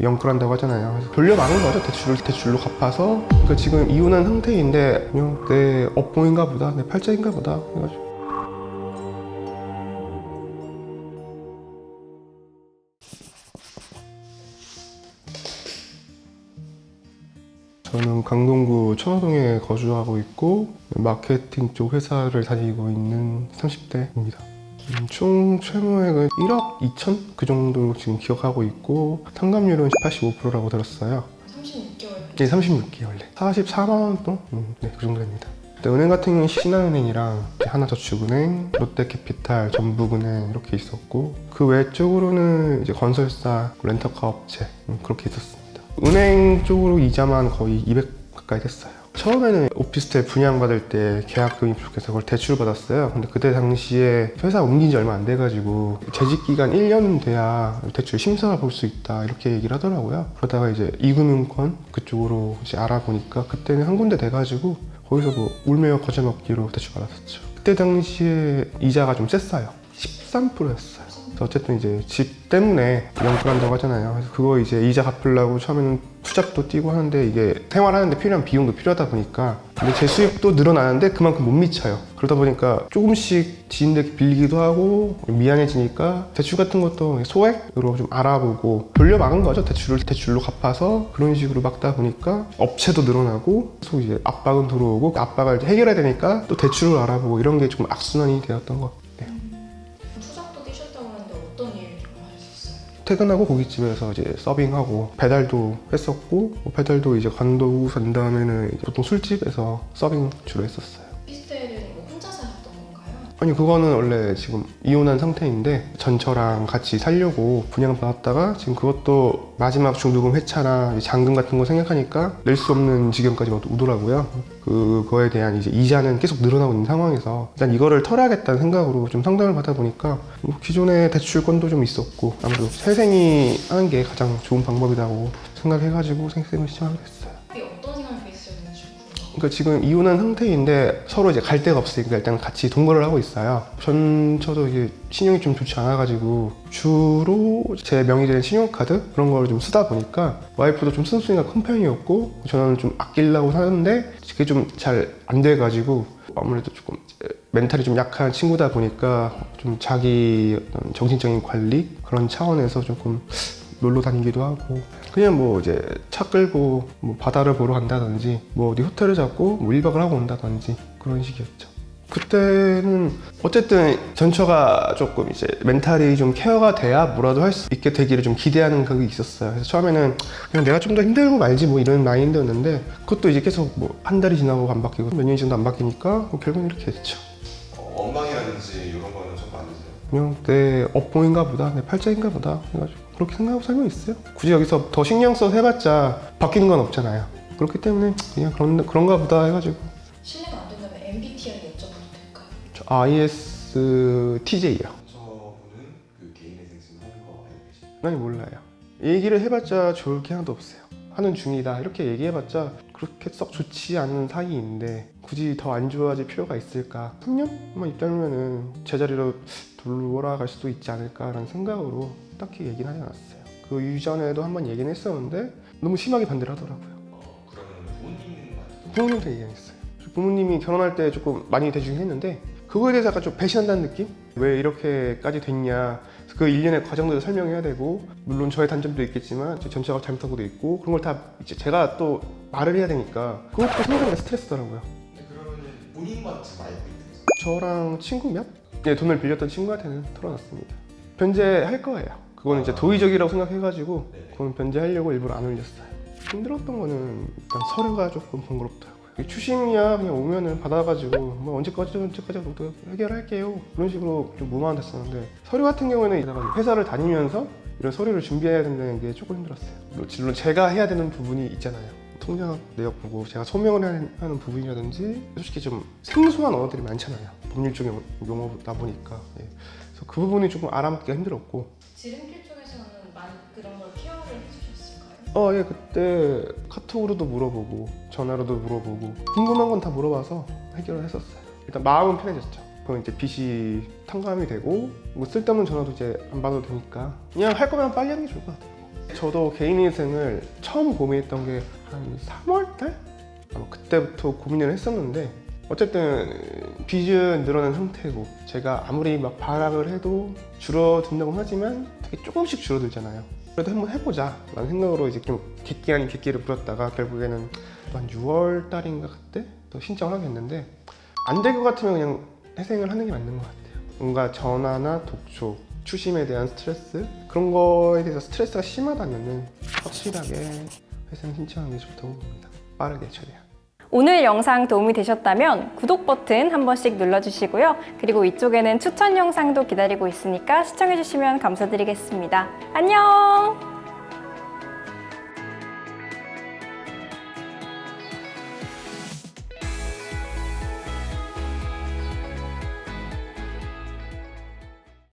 영끌한다고 하잖아요. 그래서 돌려막은 거죠. 대출로 갚아서. 그러니까 지금 이혼한 상태인데 그냥 내 업봉인가 보다, 내 팔자인가 보다 해가지고. 저는 강동구 천호동에 거주하고 있고 마케팅 쪽 회사를 다니고 있는 30대입니다. 총 채무액은 1억 2천? 그 정도 지금 기억하고 있고 상감률은 85%라고 들었어요. 36개월? 네, 36개월. 44만 원 돈? 네, 그 정도 됩니다. 은행 같은 경우는 신한은행이랑 하나저축은행, 롯데캐피탈, 전북은행 이렇게 있었고 그 외 쪽으로는 이제 건설사, 렌터카 업체 그렇게 있었습니다. 은행 쪽으로 이자만 거의 200 가까이 됐어요. 처음에는 오피스텔 분양받을 때 계약금이 부족해서 그걸 대출을 받았어요. 근데 그때 당시에 회사 옮긴 지 얼마 안 돼가지고 재직기간 1년 돼야 대출 심사를 볼 수 있다 이렇게 얘기를 하더라고요. 그러다가 이제 이금융권 그쪽으로 이제 알아보니까 그때는 한 군데 돼가지고 거기서 뭐 울며 거저 먹기로 대출 받았었죠. 그때 당시에 이자가 좀 셌어요. 13%였어요. 어쨌든 이제 집 때문에 영끌한다고 하잖아요. 그래서 그거 이제 이자 갚으려고 처음에는 투잡도 뛰고 하는데 이게 생활하는데 필요한 비용도 필요하다 보니까 근데 제 수입도 늘어나는데 그만큼 못 미쳐요. 그러다 보니까 조금씩 지인들 빌리기도 하고 미안해지니까 대출 같은 것도 소액으로 좀 알아보고 돌려막은 거죠. 대출로 갚아서 그런 식으로 막다 보니까 업체도 늘어나고 계속 이제 압박은 들어오고 압박을 이제 해결해야 되니까 또 대출을 알아보고 이런 게 조금 악순환이 되었던 것 같아요. 퇴근하고 고깃집에서 이제 서빙하고 배달도 했었고 배달도 이제 관두고 간 다음에는 이제 보통 술집에서 서빙 주로 했었어요. 오피스텔은 혼자 살았던 건가요? 아니 그거는 원래 지금 이혼한 상태인데 전처랑 같이 살려고 분양받았다가 지금 그것도 마지막 중도금 회차나 잔금 같은 거 생각하니까 낼 수 없는 지경까지 오더라고요. 그거에 대한 이제 이자는 계속 늘어나고 있는 상황에서 일단 이거를 털어야겠다는 생각으로 좀 상담을 받아 보니까 기존에 대출권도 좀 있었고 아무래도 세생이 하는 게 가장 좋은 방법이라고 생각해가지고 생생을 시작하게 됐어요. 어떤 생활 베이스였는지 궁금해요. 그러니까 지금 이혼한 상태인데 서로 이제 갈 데가 없으니까 일단 같이 동거를 하고 있어요. 저도 이게 신용이 좀 좋지 않아가지고 주로 제 명의 된 신용카드 그런 걸 좀 쓰다 보니까 와이프도 좀 쓴소리가 큰 편이었고 저는 좀 아끼려고 하는데 그게 좀 잘 안 돼가지고 아무래도 조금 멘탈이 좀 약한 친구다 보니까 좀 자기 어떤 정신적인 관리 그런 차원에서 조금 놀러 다니기도 하고 그냥 뭐 이제 차 끌고 뭐 바다를 보러 간다든지 뭐 어디 호텔을 잡고 뭐 1박을 하고 온다든지 그런 식이었죠. 그때는 어쨌든 전처가 조금 이제 멘탈이 좀 케어가 돼야 뭐라도 할 수 있게 되기를 좀 기대하는 그게 있었어요. 그래서 처음에는 그냥 내가 좀 더 힘들고 말지 뭐 이런 마인드였는데 그것도 이제 계속 뭐 한 달이 지나고 안 바뀌고 몇 년이 지나도 안 바뀌니까 결국은 이렇게 됐죠. 원망이라든지 이런 거는 전부 아니세요? 그냥 내 업봉인가 보다, 내 팔자인가 보다 해가지고 그렇게 생각하고 살고 있어요. 굳이 여기서 더 신경 써서 해봤자 바뀌는 건 없잖아요. 그렇기 때문에 그냥 그런가 보다 해가지고. 실례가 안 된다면 MBTI 여쭤봐도 될까요? 저 ISTJ요. 저분은 그 개인의 생신 하는 거 알고 계시나요? 아니 몰라요. 얘기를 해봤자 좋을 게 하나도 없어요. 하는 중이다 이렇게 얘기해봤자 그렇게 썩 좋지 않은 사이인데 굳이 더 안 좋아질 필요가 있을까? 3년만 있다면은 제자리로 돌아갈 수도 있지 않을까라는 생각으로 딱히 얘기는 하지 않았어요. 그 이전에도 한번 얘기는 했었는데 너무 심하게 반대를 하더라고요. 그러면 부모님은 부모님한테 얘기했어요. 부모님이 결혼할 때 조금 많이 대주긴 했는데 그거에 대해서 약간 좀 배신한다는 느낌? 왜 이렇게까지 됐냐 그 일련의 과정들을 설명해야 되고 물론 저의 단점도 있겠지만 전체가 잘못한 것도 있고 그런 걸 다 이제 제가 또 말을 해야 되니까 그것도 생각보다 스트레스더라고요. 그러면 본인만 지금 알고 있는 거죠? 저랑 친구 몇? 네, 돈을 빌렸던 친구한테는 털어놨습니다. 변제할 거예요. 그거는 이제 도의적이라고 생각해가지고 그건 변제하려고 일부러 안 올렸어요. 힘들었던 거는 일단 서류가 조금 번거롭더라고요. 추심이야 그냥 오면은 받아가지고 뭐 언제까지 해결할게요 그런 식으로 좀 무마됐었는데 서류 같은 경우에는 회사를 다니면서 이런 서류를 준비해야 된다는 게 조금 힘들었어요. 물론 제가 해야 되는 부분이 있잖아요. 통장 내역 보고 제가 소명을 하는 부분이라든지 솔직히 좀 생소한 언어들이 많잖아요. 법률 쪽의 용어다 보니까 그래서 그 부분이 조금 알아먹기가 힘들었고. 지름길 쪽에서는 많이 그런 걸 케어를 해주셨을까요? 예, 그때 카톡으로도 물어보고 전화로도 물어보고 궁금한 건 다 물어봐서 해결을 했었어요. 일단 마음은 편해졌죠. 그럼 이제 빚이 탕감이 되고 뭐 쓸데없는 전화도 이제 안 받아도 되니까 그냥 할 거면 빨리 하는 게 좋을 것 같아요. 저도 개인회생을 처음 고민했던 게 한 3월달? 아마 그때부터 고민을 했었는데 어쨌든 빚은 늘어난 상태고 제가 아무리 막 발악을 해도 줄어든다고 하지만 되게 조금씩 줄어들잖아요. 그래도 한번 해보자 라는 생각으로 이제 좀 객기 아닌 객기를 부렸다가 결국에는 한 6월 달인가 그때 또 신청을 하게 됐는데 안 될 것 같으면 그냥 회생을 하는 게 맞는 것 같아요. 뭔가 전화나 독촉, 추심에 대한 스트레스 그런 거에 대해서 스트레스가 심하다면은 확실하게 회생 신청하는 게 좋다고 봅니다. 빠르게 최대한. 오늘 영상 도움이 되셨다면 구독 버튼 한 번씩 눌러주시고요. 그리고 이쪽에는 추천 영상도 기다리고 있으니까 시청해주시면 감사드리겠습니다. 안녕!